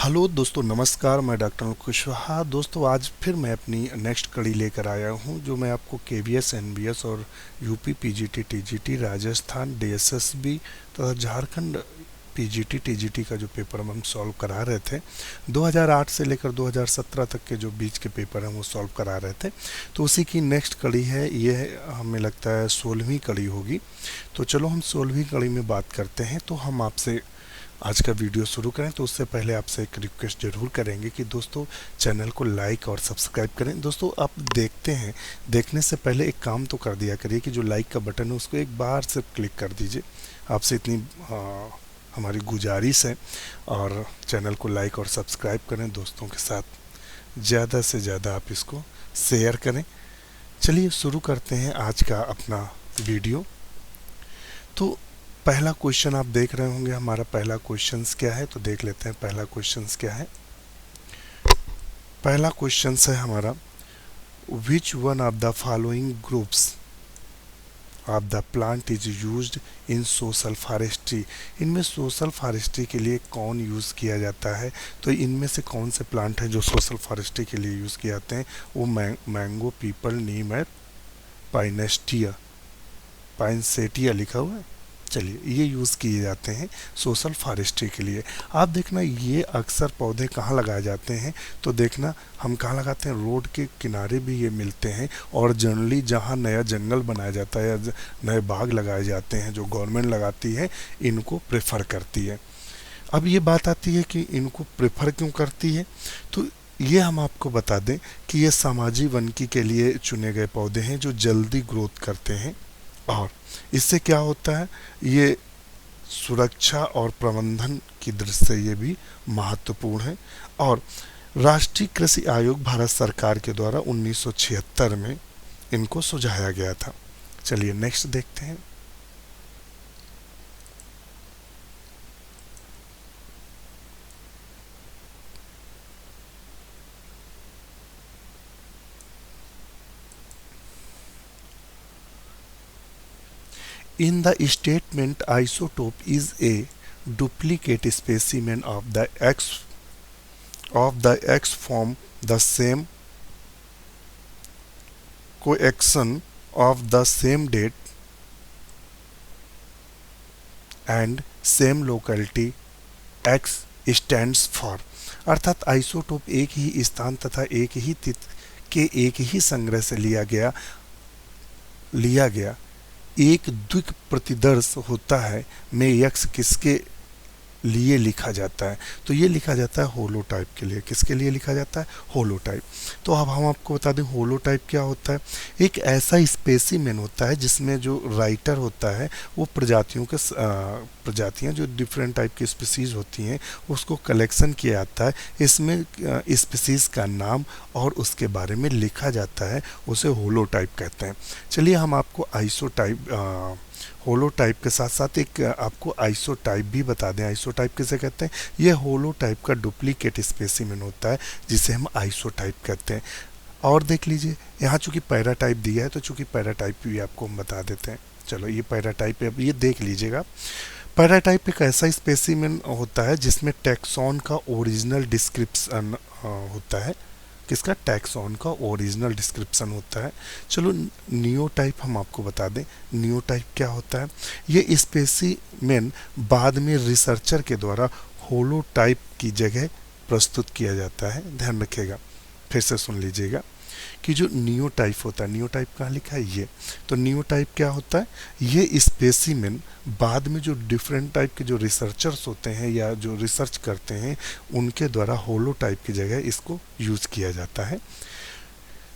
Hello दोस्तों, नमस्कार। मैं डॉक्टर अनिल कुशवाहा। दोस्तों, आज फिर मैं अपनी नेक्स्ट कड़ी लेकर आया हूं, जो मैं आपको केवीएस, एनबीएस और UP PGT, TGT, Rajasthan DSSB तथा झारखंड पीजीटी, टीजीटी का जो पेपर हम सॉल्व करा रहे थे, 2008 से लेकर 2017 तक के जो बीच के पेपर हैं वो सॉल्व करा रहे थे। तो उसी की नेक्स्ट कड़ी है ये। हमें लगता है 16वीं कड़ी होगी। तो चलो हम 16वीं कड़ी में बात करते हैं। तो हम आपसे आज का वीडियो शुरू करें तो उससे पहले आपसे एक रिक्वेस्ट ज़रूर करेंगे कि दोस्तों चैनल को लाइक और सब्सक्राइब करें। दोस्तों, आप देखते हैं, देखने से पहले एक काम तो कर दिया करिए कि जो लाइक का बटन है उसको एक बार सिर्फ क्लिक कर दीजिए। आपसे इतनी हमारी गुजारिश है। और चैनल को लाइक और सब्सक्राइब करें, दोस्तों के साथ ज़्यादा से ज़्यादा आप इसको शेयर करें। चलिए शुरू करते हैं आज का अपना वीडियो। तो पहला क्वेश्चन आप देख रहे होंगे, हमारा पहला क्वेश्चन क्या है, तो देख लेते हैं पहला क्वेश्चन क्या है। पहला क्वेश्चन है हमारा, which one of the following groups of the plant is used in social forestry. इनमें सोशल फॉरेस्ट्री के लिए कौन यूज़ किया जाता है? तो इनमें से कौन से प्लांट हैं जो सोशल फॉरेस्ट्री के लिए यूज़ किए जाते हैं? वो मैंगो, पीपल, नीम है, पाइनसेटिया लिखा हुआ है। चलिए, ये यूज़ किए जाते हैं सोशल फॉरेस्ट्री के लिए। आप देखना, ये अक्सर पौधे कहाँ लगाए जाते हैं, तो देखना हम कहाँ लगाते हैं, रोड के किनारे भी ये मिलते हैं। और जनरली जहाँ नया जंगल बनाया जाता है या नए बाग लगाए जाते हैं जो गवर्नमेंट लगाती है, इनको प्रेफर करती है। अब ये बात आती है कि इनको प्रेफर क्यों करती है, तो ये हम आपको बता दें कि ये सामाजिक वनिकी के लिए चुने गए पौधे हैं जो जल्दी ग्रोथ करते हैं। और इससे क्या होता है, ये सुरक्षा और प्रबंधन की दृष्टि से ये भी महत्वपूर्ण है। और राष्ट्रीय कृषि आयोग भारत सरकार के द्वारा 1976 में इनको सुझाया गया था। चलिए नेक्स्ट देखते हैं। In the statement, isotope is a duplicate specimen of the X from the same coaction of the same date and same locality X stands for। अर्थात आइसोटोप एक ही स्थान तथा एक ही तिथि के एक ही संग्रह से लिया गया एक द्विक प्रतिदर्श होता है में यक्स किसके लिए लिखा जाता है? तो ये लिखा जाता है होलोटाइप के लिए। किसके लिए लिखा जाता है? होलोटाइप। तो अब हम आपको बता दें होलोटाइप क्या होता है। एक ऐसा स्पेसिमेन होता है जिसमें जो राइटर होता है वो प्रजातियां जो डिफरेंट टाइप की स्पीसीज होती हैं उसको कलेक्शन किया जाता है। इसमें स्पीसीज का नाम और उसके बारे में लिखा जाता है, उसे होलोटाइप कहते हैं। चलिए हम आपको होलोटाइप के साथ साथ एक आपको आइसोटाइप भी बता दें। आइसोटाइप किसे कहते हैं? ये होलोटाइप का डुप्लीकेट स्पेसिमेन होता है जिसे हम आइसोटाइप कहते हैं। और देख लीजिए, यहाँ चूंकि पैराटाइप दिया है तो चूंकि पैराटाइप भी आपको हम बता देते हैं। चलो, ये पैराटाइप है, अब ये देख लीजिएगा। पैराटाइप एक ऐसा स्पेसिमेन होता है जिसमें टैक्सॉन का ओरिजिनल डिस्क्रिप्शन होता है। किसका? टैक्सॉन का ओरिजिनल डिस्क्रिप्शन होता है। चलो, नियोटाइप हम आपको बता दें। नियोटाइप क्या होता है? ये स्पेसिमेन बाद में रिसर्चर के द्वारा होलोटाइप की जगह प्रस्तुत किया जाता है। ध्यान रखिएगा, फिर से सुन लीजिएगा कि जो नियोटाइप होता है, नियोटाइप कहाँ लिखा है? ये तो नियोटाइप क्या होता है? ये स्पेसिमेन बाद में जो डिफरेंट टाइप के जो रिसर्चर्स होते हैं या जो रिसर्च करते हैं उनके द्वारा होलोटाइप की जगह इसको यूज किया जाता है।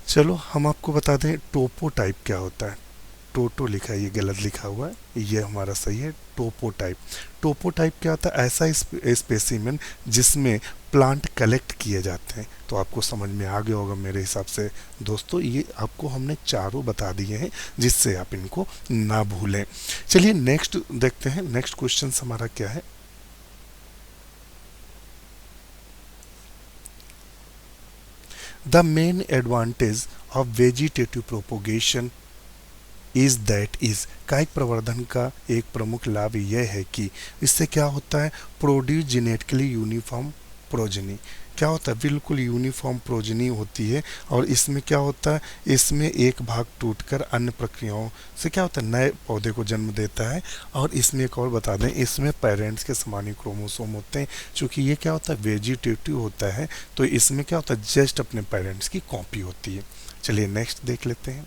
चलो हम आपको बता दें टोपोटाइप क्या होता है। टोटो लिखा है, ये गलत लिखा हुआ है, ये हमारा सही है टोपोटाइप। टोपोटाइप क्या होता है? ऐसा स्पेसिमेन जिसमें प्लांट कलेक्ट किए जाते हैं। तो आपको समझ में आ गया होगा मेरे हिसाब से दोस्तों। ये आपको हमने चारों बता दिए हैं जिससे आप इनको ना भूलें। चलिए नेक्स्ट देखते हैं। नेक्स्ट क्वेश्चन हमारा क्या है? The main advantage of vegetative propagation is कायिक प्रवर्धन का एक प्रमुख लाभ यह है कि इससे क्या होता है? Produce genetically uniform progeny. क्या होता है, बिल्कुल यूनिफॉर्म प्रोजनी होती है। और इसमें क्या होता है, इसमें एक भाग टूटकर अन्य प्रक्रियाओं से क्या होता है, नए पौधे को जन्म देता है। और इसमें एक और बता दें, इसमें पेरेंट्स के समान ही क्रोमोसोम होते हैं। चूँकि ये क्या होता है, वेजिटेटिव होता है, तो इसमें क्या होता है, जस्ट अपने पेरेंट्स की कॉपी होती है। चलिए नेक्स्ट देख लेते हैं।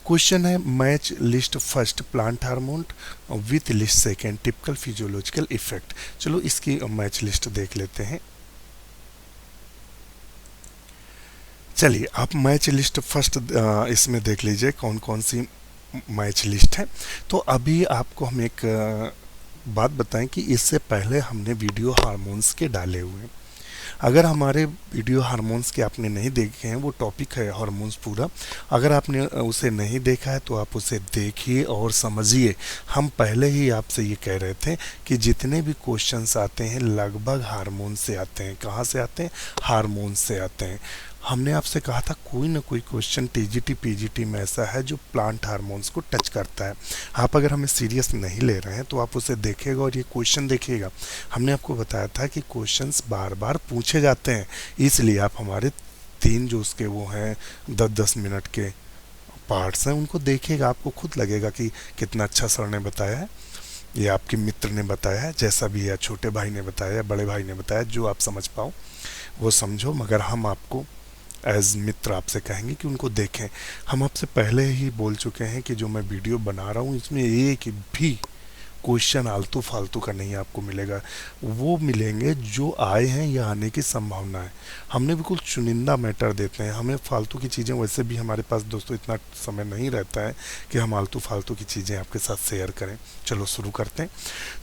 क्वेश्चन है, match list first plant hormone with list second typical physiological effect. चलो इसकी मैच लिस्ट देख लेते हैं। चलिए आप मैच लिस्ट फर्स्ट इसमें देख लीजिए कौन कौन सी मैच लिस्ट है। तो अभी आपको हम एक बात बताएं कि इससे पहले हमने वीडियो हार्मोन्स के डाले हुए हैं। अगर हमारे वीडियो हार्मोन्स के आपने नहीं देखे हैं, वो टॉपिक है हार्मोन्स पूरा, अगर आपने उसे नहीं देखा है तो आप उसे देखिए और समझिए। हम पहले ही आपसे ये कह रहे थे कि जितने भी क्वेश्चंस आते हैं लगभग हार्मोन से आते हैं। कहाँ से आते हैं, हार्मोन से आते हैं। हमने आपसे कहा था कोई ना कोई क्वेश्चन टीजीटी पीजीटी में ऐसा है जो प्लांट हार्मोन्स को टच करता है। आप अगर हमें सीरियस नहीं ले रहे हैं तो आप उसे देखिएगा और ये क्वेश्चन देखिएगा। हमने आपको बताया था कि क्वेश्चंस बार बार पूछे जाते हैं, इसलिए आप हमारे 3 जो उसके वो हैं 10-10 मिनट के पार्ट्स हैं उनको देखिएगा। आपको खुद लगेगा कि कितना अच्छा सर ने बताया है, या आपके मित्र ने बताया है, जैसा भी है, छोटे भाई ने बताया, बड़े भाई ने बताया, जो आप समझ पाओ वो समझो। मगर हम आपको एज मित्र आपसे कहेंगे कि उनको देखें। हम आपसे पहले ही बोल चुके हैं कि जो मैं वीडियो बना रहा हूँ इसमें एक भी क्वेश्चन आलतू फालतू का नहीं आपको मिलेगा। वो मिलेंगे जो आए हैं या आने की संभावना है। हमने बिल्कुल चुनिंदा मैटर देते हैं। हमें फालतू की चीज़ें, वैसे भी हमारे पास दोस्तों इतना समय नहीं रहता है कि हम आलतू फालतू की चीज़ें आपके साथ शेयर करें। चलो शुरू करते हैं।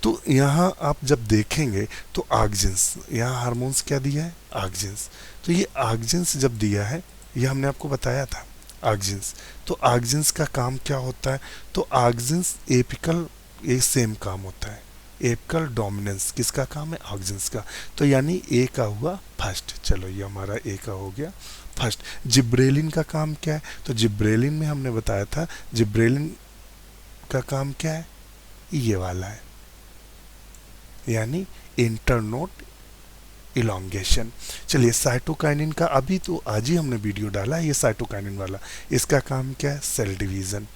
तो यहाँ आप जब देखेंगे तो आक्जिन्स, यहाँ हार्मोन्स क्या दिया है, आक्जिन्स। तो ये आक्जिन्स जब दिया है, ये हमने आपको बताया था आक्जिन्स। तो आक्जिन्स का काम क्या होता है, तो आक्जिन्स एपिकल, ये सेम काम होता है। एपिकल डोमिनेंस किसका काम है, ऑक्जिन्स का। तो यानी ए का हुआ फर्स्ट। चलो ये हमारा ए का हो गया फर्स्ट। जिब्रेलिन का काम क्या है, तो जिब्रेलिन में हमने बताया था, जिब्रेलिन का काम क्या है, ये वाला है, यानी इंटरनोड इलोंगेशन। चलिए साइटोकाइनिन का अभी तो आज ही हमने वीडियो डाला है, ये साइटोकाइनिन वाला, इसका काम क्या है, सेल डिवीजन।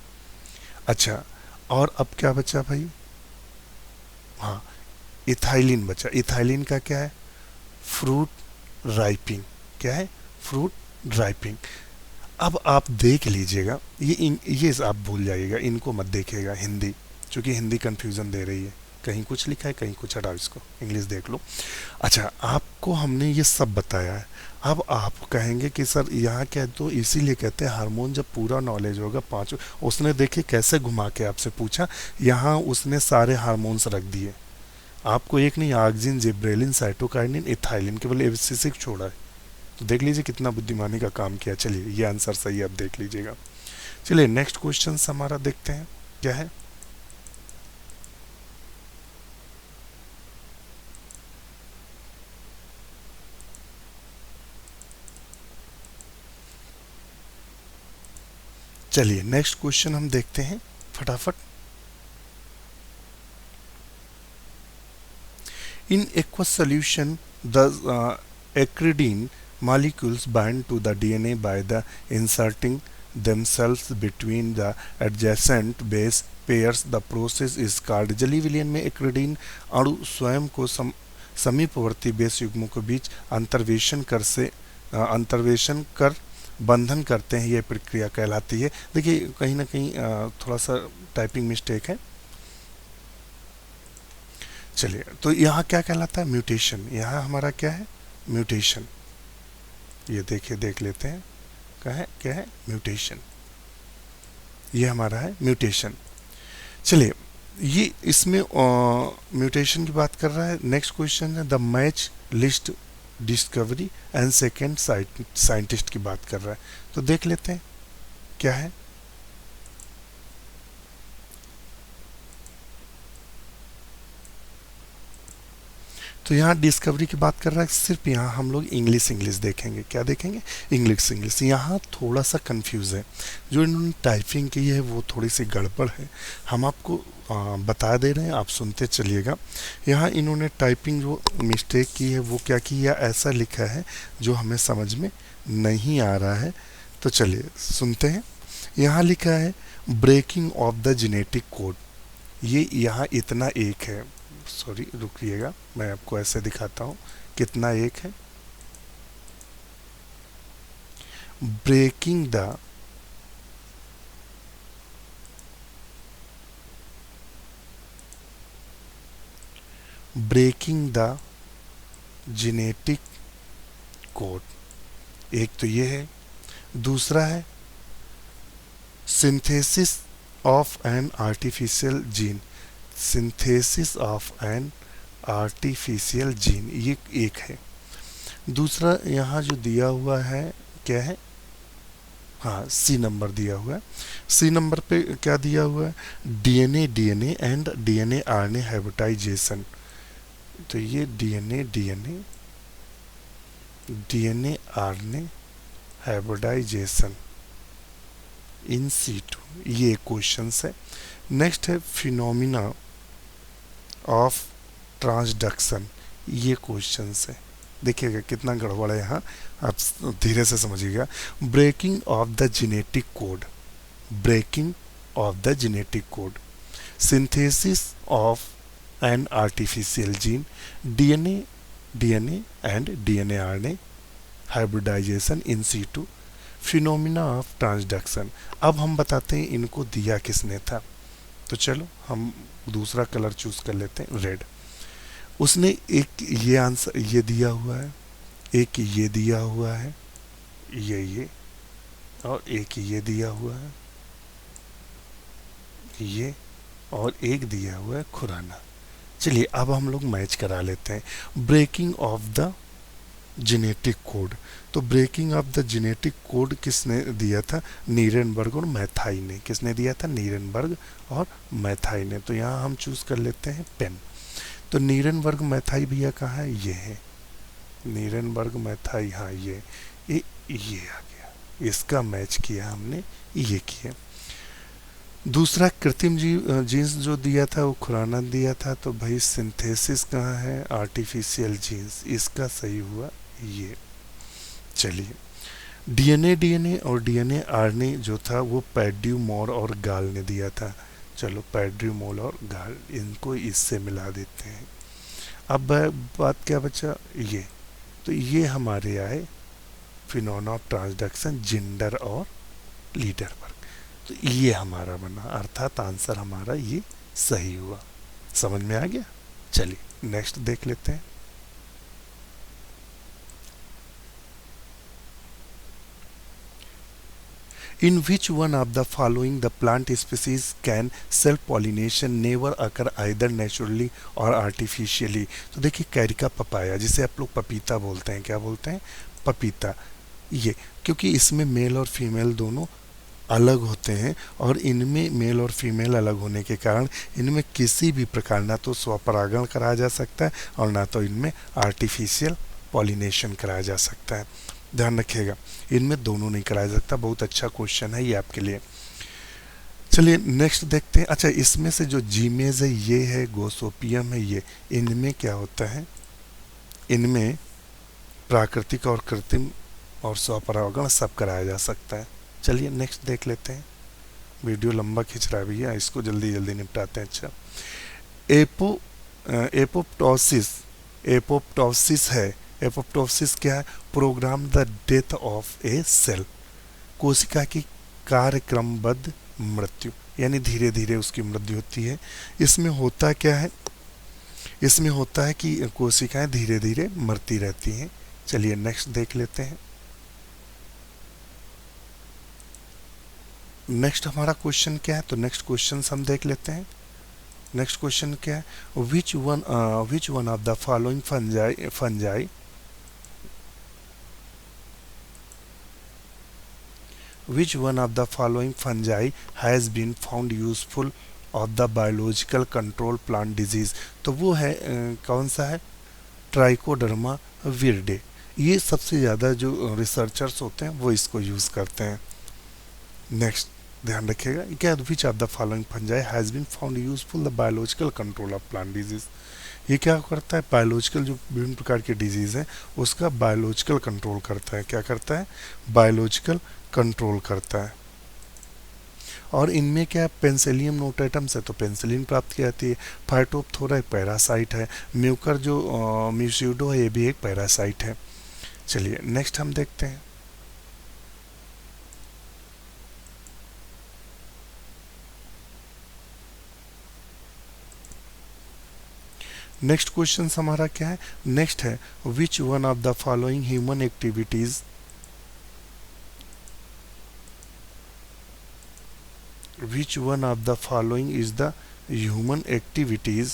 अच्छा, और अब क्या बचा भाई, हाँ इथाइलिन बचा। इथाइलिन का क्या है, फ्रूट राइपिंग। क्या है, फ्रूट राइपिंग। अब आप देख लीजिएगा, ये आप भूल जाइएगा, इनको मत देखिएगा हिंदी, क्योंकि हिंदी कंफ्यूजन दे रही है। कहीं कुछ लिखा है, कहीं कुछ, हटाओ इसको, इंग्लिश देख लो। अच्छा, आपको हमने ये सब बताया है। अब आप कहेंगे कि सर यहाँ क्या, तो इसीलिए कहते हैं हार्मोन जब पूरा नॉलेज होगा पांचों। उसने देखिए कैसे घुमा के आपसे पूछा, यहाँ उसने सारे हार्मोन्स रख दिए, आपको एक नहीं, ऑक्सिन, जिब्रेलिन, साइटोकाइनिन, इथाइलिन, केवल एब्सिसिक छोड़ा है। तो देख लीजिए कितना बुद्धिमानी का काम किया। चलिए ये आंसर सही है, आप देख लीजिएगा। चलिए नेक्स्ट क्वेश्चन हमारा देखते हैं क्या है। चलिए नेक्स्ट क्वेश्चन हम देखते हैं फटाफट। In aqueous solution, the acridine molecules bind to the DNA by the inserting themselves between the adjacent base pairs. The process is called, जली विलयन में एक्रिडीन अणु स्वयं को समीपवर्ती बेस युग्मों के बीच अंतर्वेशन कर बंधन करते हैं। यह प्रक्रिया कहलाती है। देखिए कहीं ना कहीं थोड़ा सा टाइपिंग मिस्टेक है। चलिए, तो यहाँ क्या कहलाता है, म्यूटेशन। यहाँ हमारा क्या है, म्यूटेशन। ये देखिए, देख लेते हैं क्या है, म्यूटेशन। ये हमारा है म्यूटेशन। चलिए, ये इसमें म्यूटेशन की बात कर रहा है। नेक्स्ट क्वेश्चन है, the match list discovery and second scientist की बात कर रहा है। तो देख लेते हैं क्या है। तो यहाँ डिस्कवरी की बात कर रहा है, सिर्फ यहाँ हम लोग इंग्लिश देखेंगे। क्या देखेंगे? इंग्लिश। यहाँ थोड़ा सा कंफ्यूज है, जो इन्होंने टाइपिंग की है वो थोड़ी सी गड़बड़ है। हम आपको बता दे रहे हैं, आप सुनते चलिएगा। यहाँ इन्होंने टाइपिंग जो मिस्टेक की है वो क्या की, या ऐसा लिखा है जो हमें समझ में नहीं आ रहा है। तो चलिए सुनते हैं। यहाँ लिखा है breaking of the genetic code. ये यहाँ इतना एक है, सॉरी रुकिएगा, मैं आपको ऐसे दिखाता हूँ कितना एक है। ब्रेकिंग द जेनेटिक कोड, एक तो ये है। दूसरा है synthesis of an artificial gene. Synthesis of an artificial gene, ये एक है। दूसरा यहाँ जो दिया हुआ है क्या है, हाँ सी नंबर दिया हुआ है। सी नंबर पे क्या दिया हुआ है, DNA and DNA RNA hybridization. तो ये DNA RNA hybridization in situ, ये क्वेश्चन है। नेक्स्ट है फिनोमिना ऑफ ट्रांसडक्शन, ये क्वेश्चन है। देखिएगा कितना गड़बड़ है यहाँ, आप धीरे से समझिएगा। Breaking of the genetic code, breaking of the genetic code, synthesis of an artificial gene, DNA and DNA RNA hybridization in situ, phenomena of transduction. अब हम बताते हैं इनको दिया किसने था। तो चलो हम दूसरा कलर चूज कर लेते हैं, रेड। उसने एक ये आंसर ये दिया हुआ है, एक ये दिया हुआ है, ये और एक ये दिया हुआ है, ये और एक दिया हुआ है खुराना। चलिए अब हम लोग मैच करा लेते हैं। Breaking of the genetic code, तो breaking of the genetic code किसने दिया था, नीरेनबर्ग और मैथाई ने। किसने दिया था, नीरेनबर्ग और मैथाई ने। तो यहाँ हम चूज कर लेते हैं पेन। तो नीरेनबर्ग मैथाई भैया कहाँ है, ये है नीरेनबर्ग मैथाई, हाँ ये आ गया, इसका मैच किया हमने, ये किया। दूसरा कृत्रिम जीन्स जो दिया था वो खुराना दिया था। तो भाई सिंथेसिस कहाँ है, आर्टिफिशियल जीन्स, इसका सही हुआ ये। चलिए डीएनए और डीएनए आरएनए जो था वो पैड्यू मोर और गाल ने दिया था। चलो पैड्यू मोर और गाल, इनको इससे मिला देते हैं। अब बात क्या बचा, ये तो ये हमारे आए फिनोमेना ऑफ ट्रांसडक्शन, जेंडर और लीडर वर्ग। तो ये हमारा बना, अर्थात आंसर हमारा ये सही हुआ। समझ में आ गया। चलिए नेक्स्ट देख लेते हैं। In which one of the following the plant species can self-pollination never occur either naturally or artificially? तो देखिए कैरिका पपाया, जिसे आप लोग पपीता बोलते हैं, क्या बोलते हैं, पपीता। ये क्योंकि इसमें मेल और फीमेल दोनों अलग होते हैं, और इनमें मेल और फीमेल अलग होने के कारण इनमें किसी भी प्रकार ना तो स्वपरागण कराया जा सकता है और ना तो इनमें आर्टिफिशियल पॉलिनेशन कराया जा सकता है। ध्यान रखिएगा, इनमें दोनों नहीं कराया सकता। बहुत अच्छा क्वेश्चन है ये आपके लिए। चलिए नेक्स्ट देखते हैं। अच्छा, इसमें से जो जीमेज है ये है, गोसोपियम है ये, इनमें क्या होता है, इनमें प्राकृतिक और कृत्रिम और स्वपरागण सब कराया जा सकता है। चलिए नेक्स्ट देख लेते हैं। वीडियो लंबा खिंच रहा है भैया, इसको जल्दी जल्दी निपटाते हैं। अच्छा, एपोप्टोसिस है। एपोप्टोसिस क्या है, program the death of a cell, कोशिका की कार्यक्रमबद्ध मृत्यु, यानी धीरे धीरे उसकी मृत्यु होती है। इसमें होता क्या है, इसमें होता है कि कोशिकाएं धीरे धीरे मरती रहती हैं। चलिए नेक्स्ट देख लेते हैं। नेक्स्ट हमारा क्वेश्चन क्या है, तो नेक्स्ट क्वेश्चन हम देख लेते हैं। नेक्स्ट क्वेश्चन क्या है, which one of the following fungi which one of the following fungi has been found useful of the biological control plant disease? तो वो है कौन सा है, ट्राइकोडर्मा विरडे। ये सबसे ज़्यादा जो रिसर्चर्स होते हैं वो इसको यूज़ करते हैं। नेक्स्ट ध्यान रखिएगा, क्या which of the following fungi has been found useful the biological control of plant disease. ये क्या करता है, बायोलॉजिकल जो विभिन्न प्रकार के डिजीज़ हैं उसका बायोलॉजिकल कंट्रोल करता है। क्या करता है, बायोलॉजिकल कंट्रोल करता है। और इनमें क्या पेंसिलियम नोटेटम से तो पेंसिलिन प्राप्त की जाती है। फाइटोप्थोरा एक पैरासाइट है। म्यूकर जो म्यूसिडो है ये भी एक पैरासाइट है। चलिए नेक्स्ट हम देखते हैं। नेक्स्ट क्वेश्चन हमारा क्या है, नेक्स्ट है which one of the following human activities which one of the following is the human activities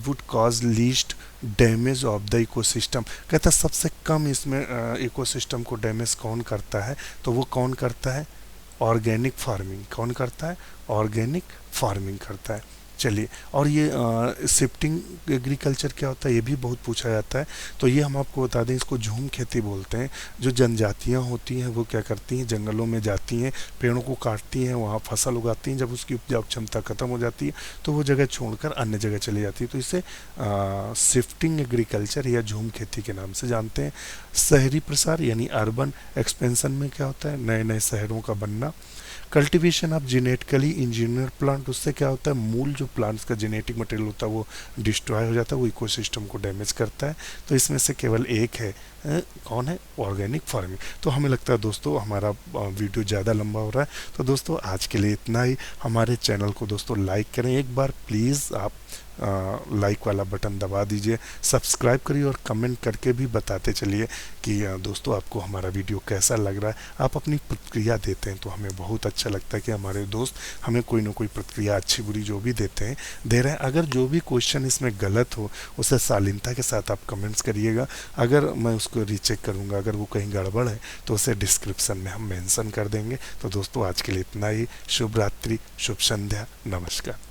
would cause least damage of the ecosystem. कहता है सबसे कम इसमें इकोसिस्टम को डैमेज कौन करता है, तो वो कौन करता है, ऑर्गेनिक फार्मिंग। कौन करता है, ऑर्गेनिक फार्मिंग करता है। चलिए, और ये शिफ्टिंग एग्रीकल्चर क्या होता है ये भी बहुत पूछा जाता है। तो ये हम आपको बता दें, इसको झूम खेती बोलते हैं। जो जनजातियां होती हैं वो क्या करती हैं, जंगलों में जाती हैं, पेड़ों को काटती हैं, वहाँ फसल उगाती हैं। जब उसकी उपजाऊ क्षमता खत्म हो जाती है तो वो जगह छोड़कर अन्य जगह चली जाती है। तो इसे शिफ्टिंग एग्रीकल्चर या झूम खेती के नाम से जानते हैं। शहरी प्रसार यानी अर्बन एक्सपेंशन में क्या होता है, नए नए शहरों का बनना। Cultivation of genetically engineer plant, उससे क्या होता है, मूल जो प्लांट्स का जेनेटिक मटेरियल होता है वो डिस्ट्रॉय हो जाता है, वो इकोसिस्टम को डैमेज करता है। तो इसमें से केवल एक है, कौन है, ऑर्गेनिक फार्मिंग। तो हमें लगता है दोस्तों हमारा वीडियो ज़्यादा लंबा हो रहा है, तो दोस्तों आज के लिए इतना ही। हमारे चैनल को दोस्तों लाइक करें, एक बार प्लीज़ आप लाइक वाला बटन दबा दीजिए, सब्सक्राइब करिए और कमेंट करके भी बताते चलिए कि दोस्तों आपको हमारा वीडियो कैसा लग रहा है। आप अपनी प्रतिक्रिया देते हैं तो हमें बहुत अच्छा लगता है कि हमारे दोस्त हमें कोई ना कोई प्रतिक्रिया अच्छी बुरी जो भी दे रहे हैं। अगर जो भी क्वेश्चन इसमें गलत हो उसे शालीनता के साथ आप कमेंट्स करिएगा, अगर मैं उसको रीचेक करूँगा। अगर वो कहीं गड़बड़ है तो उसे डिस्क्रिप्शन में हम मेंशन कर देंगे। तो दोस्तों आज के लिए इतना ही। शुभ रात्रि, शुभ संध्या, नमस्कार।